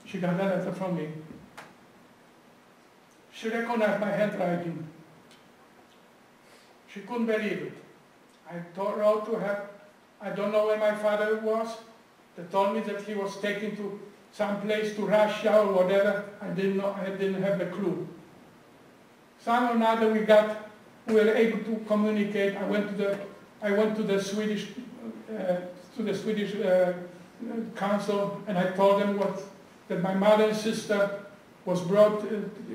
she got a letter from me. She recognized my handwriting. She couldn't believe it. I wrote to her, I don't know where my father was. They told me that he was taken to some place, to Russia or whatever. I didn't know, I didn't have a clue. Somehow or another we were able to communicate. I went to the Swedish council, and I told them that my mother and sister was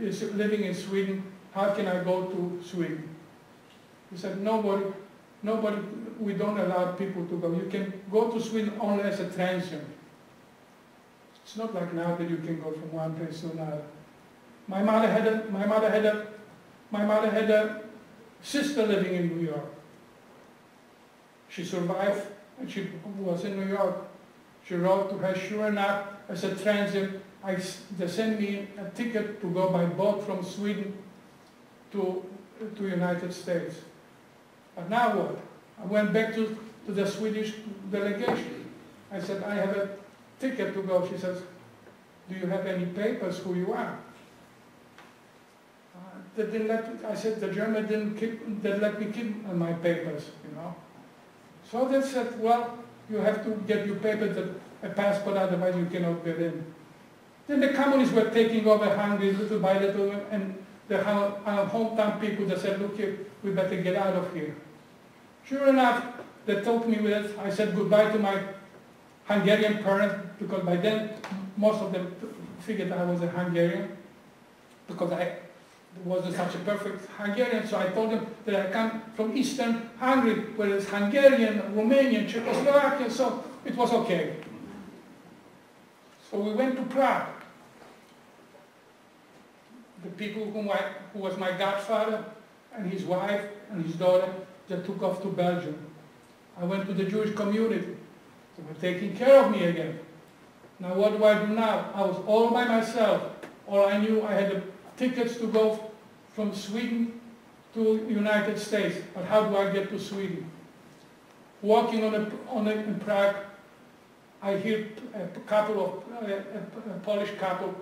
is living in Sweden. How can I go to Sweden? He said, nobody, we don't allow people to go. You can go to Sweden only as a transient. It's not like now that you can go from one place to another. My mother had a sister living in New York. She survived, and she was in New York. She wrote to her, sure enough, as a transient, they sent me a ticket to go by boat from Sweden to United States. But now what? I went back to the Swedish delegation. I said, I have a ticket to go. She says, do you have any papers who you are? They didn't I said, the German didn't let me keep my papers, you know. So they said, well, you have to get your papers, a passport, otherwise you cannot get in. Then the communists were taking over Hungary little by little, and our hometown people, they said, look here, we better get out of here. Sure enough, they took me with it. I said goodbye to my Hungarian parents, because by then most of them figured I was a Hungarian, because I wasn't such a perfect Hungarian. So I told them that I come from Eastern Hungary, where it's Hungarian, Romanian, Czechoslovakian, so it was okay. So we went to Prague. The people who was my godfather and his wife and his daughter, they took off to Belgium. I went to the Jewish community. They were taking care of me again. Now what do I do now? I was all by myself. All I knew, I had the tickets to go from Sweden to United States. But how do I get to Sweden? Walking in Prague, I hear a Polish couple.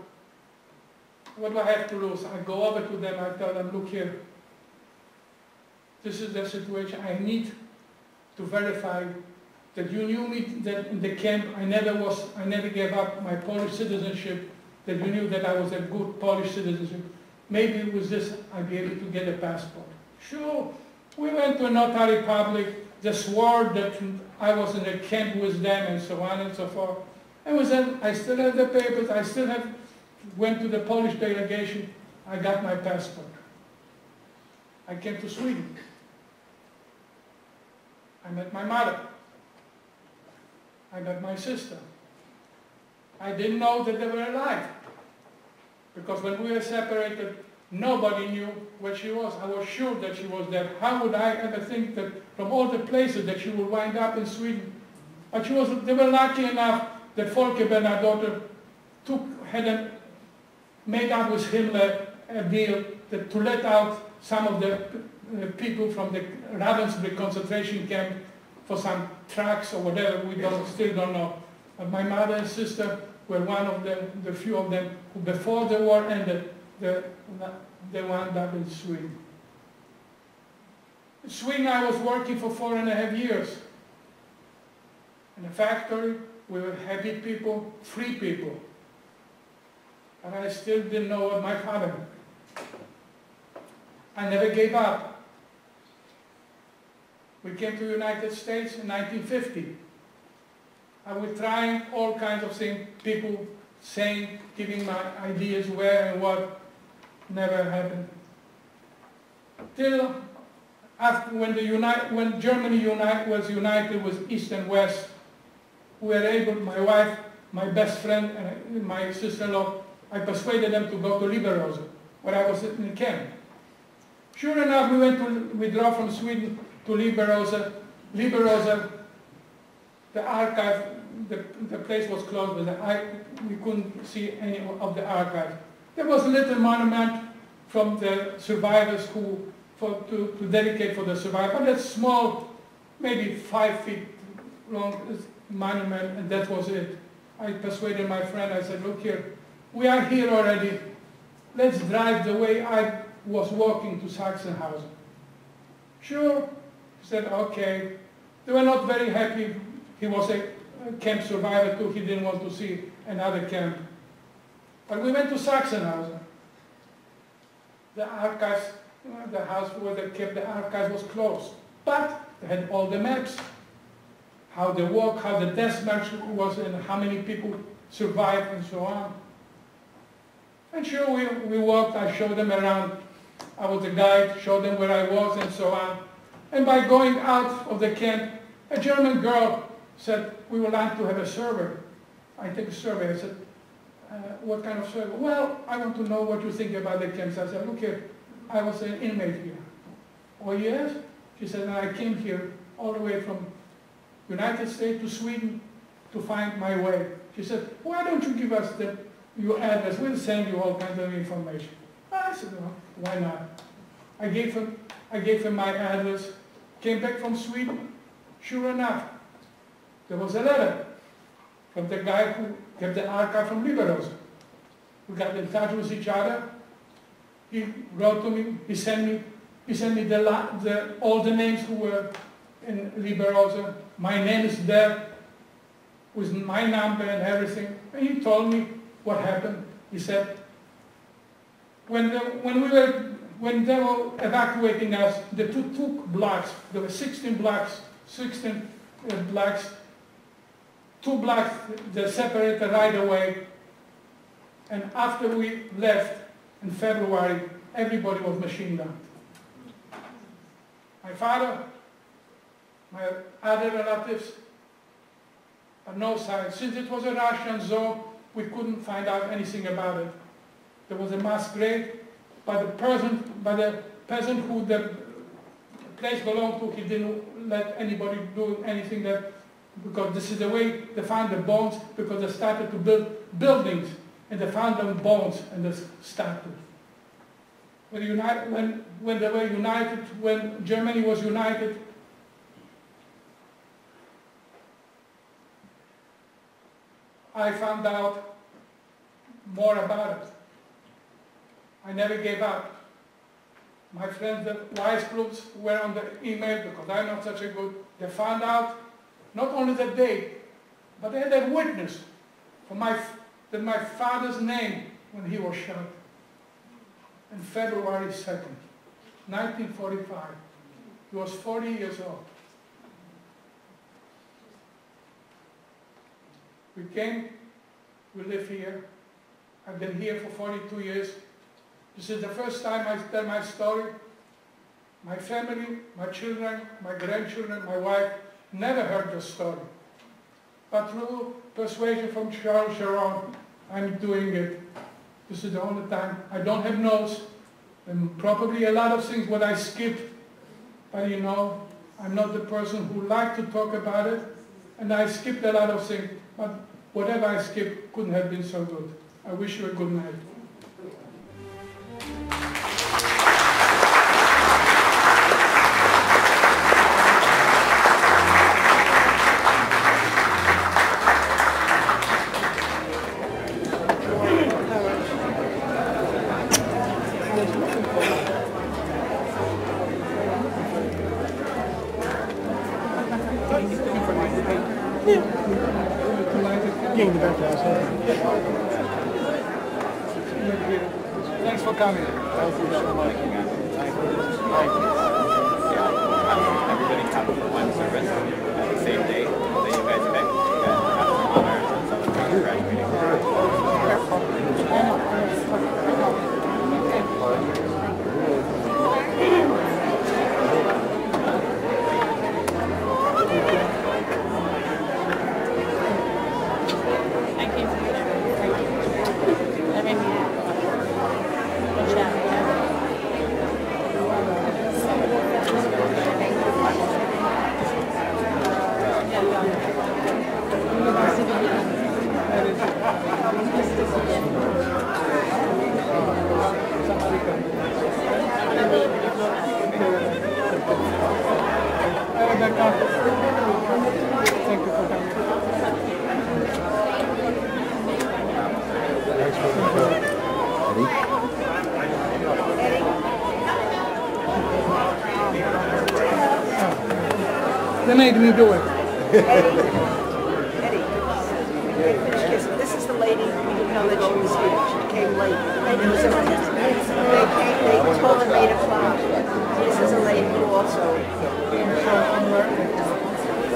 What do I have to lose? I go over to them, I tell them, look here, this is the situation. I need to verify that you knew me, that in the camp I never gave up my Polish citizenship, that you knew that I was a good Polish citizenship. Maybe with this I'd be able to get a passport. Sure, we went to a notary public, they swore that I was in a camp with them and so on and so forth. And I still have the papers, went to the Polish delegation, I got my passport. I came to Sweden. I met my mother. I met my sister. I didn't know that they were alive, because when we were separated, nobody knew where she was. I was sure that she was there. How would I ever think that from all the places that she would wind up in Sweden? But they were lucky enough that Volker Bernadotte had made up with Himmler a deal to let out some of the people from the Ravensbrück concentration camp for some trucks or whatever, still don't know. But my mother and sister were one of the few of them who, before the war ended, they wound up in Sweden. In Sweden I was working for 4.5 years. In a factory, we were happy people, free people. And I still didn't know what my father. I never gave up. We came to the United States in 1950. I was trying all kinds of things, people saying, giving my ideas where and what, never happened. Till after, when Germany was united with East and West, we were able, my wife, my best friend, and my sister-in-law, I persuaded them to go to Liberose, where I was in the camp. Sure enough, we went to withdraw from Sweden to Liberose. Liberose, the archive, the place was closed, but we couldn't see any of the archive. There was a little monument from the survivors to dedicate for the survivors, but that's small, maybe 5 feet long monument, and that was it. I persuaded my friend, I said, look here, we are here already. Let's drive the way I was walking to Sachsenhausen. Sure, he said, okay. They were not very happy. He was a camp survivor too. He didn't want to see another camp. But we went to Sachsenhausen. The archives, the house where they kept the archives was closed. But they had all the maps, how they walked, how the death march was, and how many people survived, and so on. And sure, we walked, I showed them around. I was the guide, showed them where I was, and so on. And by going out of the camp, a German girl said, we would like to have a survey. I take a survey. I said, what kind of survey? Well, I want to know what you think about the camps. I said, look here, I was an inmate here. Oh yes? She said, I came here all the way from United States to Sweden to find my way. She said, why don't you give us your address? We'll send you all kinds of information. I said, well, why not? I gave him my address, came back from Sweden. Sure enough, there was a letter from the guy who kept the archive from Liberosa. We got in touch with each other. He wrote to me, he sent me all the names who were in Liberosa. My name is there with my number and everything. And he told me what happened. He said, when they were evacuating us, they took 2 blocks. There were 16 blocks, 2 blocks they separated right away. And after we left in February, everybody was machine gunned. My father, my other relatives, but no signs. Since it was a Russian zone, we couldn't find out anything about it. There was a mass grave by the peasant who the place belonged to. He didn't let anybody do anything there, because this is the way they found the bones, because they started to build buildings and they found them bones and they started. When they were united, when Germany was united, I found out more about it. I never gave up. My friends, the wise clubs, were on the email, because I'm not such a good. They found out not only the date, but they had a witness for my father's name when he was shot. On February 2nd, 1945. He was 40 years old. We came, we live here. I've been here for 42 years. This is the first time I tell my story. My family, my children, my grandchildren, my wife never heard this story. But through persuasion from Charles Sharon, I'm doing it. This is the only time. I don't have notes, and probably a lot of things what I skipped. But you know, I'm not the person who likes to talk about it, and I skipped a lot of things. But whatever I skipped couldn't have been so good. I wish you a good night. Thanks for coming. Thank you so much. Everybody have one service at the same day that you guys pick. You guys have some honors and some graduating. Thank you for coming. They made me do it. Eddie, this is the lady who didn't know that she was here. She came late. They told her 8 o'clock. This is a lady who also.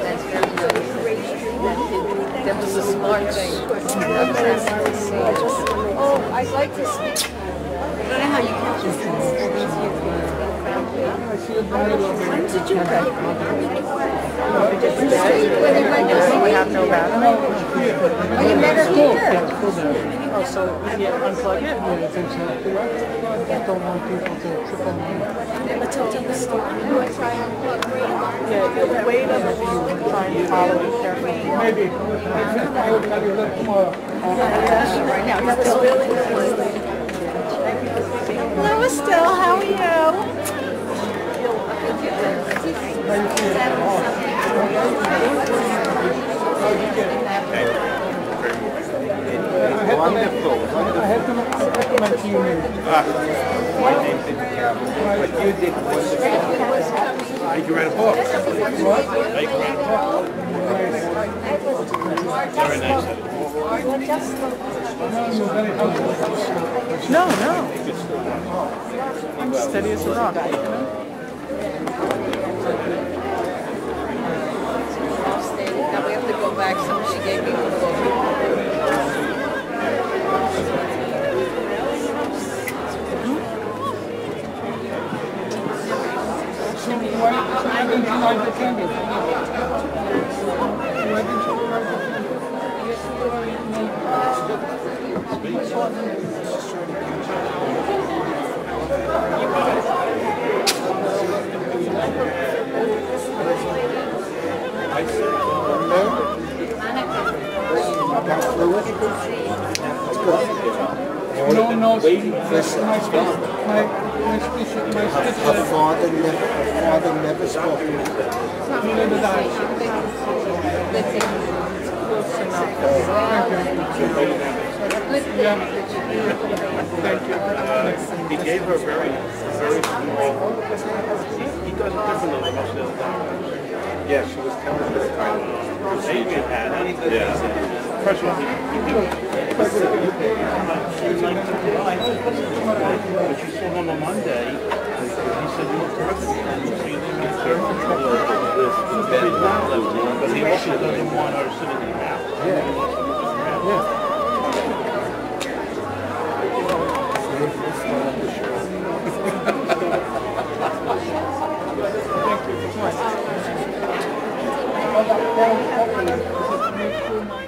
That's very good. That was a smart thing. Oh, I'd like to speak. I don't know how you catch this. When did you go? We have no battery. Oh, you met her here. Oh, so unplug it? I don't want people to trip on me. Never told you the story. Yeah, wait until you try and follow it carefully. Maybe. I will tell you that tomorrow. Right now, he's still really good. Hello, Estelle. How are you? Wonderful. I had to recommend to you. My name didn't count. But you did wonderful. You can write a book. What? You can write a book. Very nice. No. I'm steady as a rock. Now we have to go back. She gave me the book. Why didn't you light the candle? Why didn't you light the No, my father never spoke. Neither did I. He gave her very small. He does it differently than most of the other doctors. Yeah, she was telling me the kind of procedure had. Yeah. First of all, but you saw him on Monday. He said you look perfect. So you didn't make certain but he also doesn't want her sitting in the house. Thank you.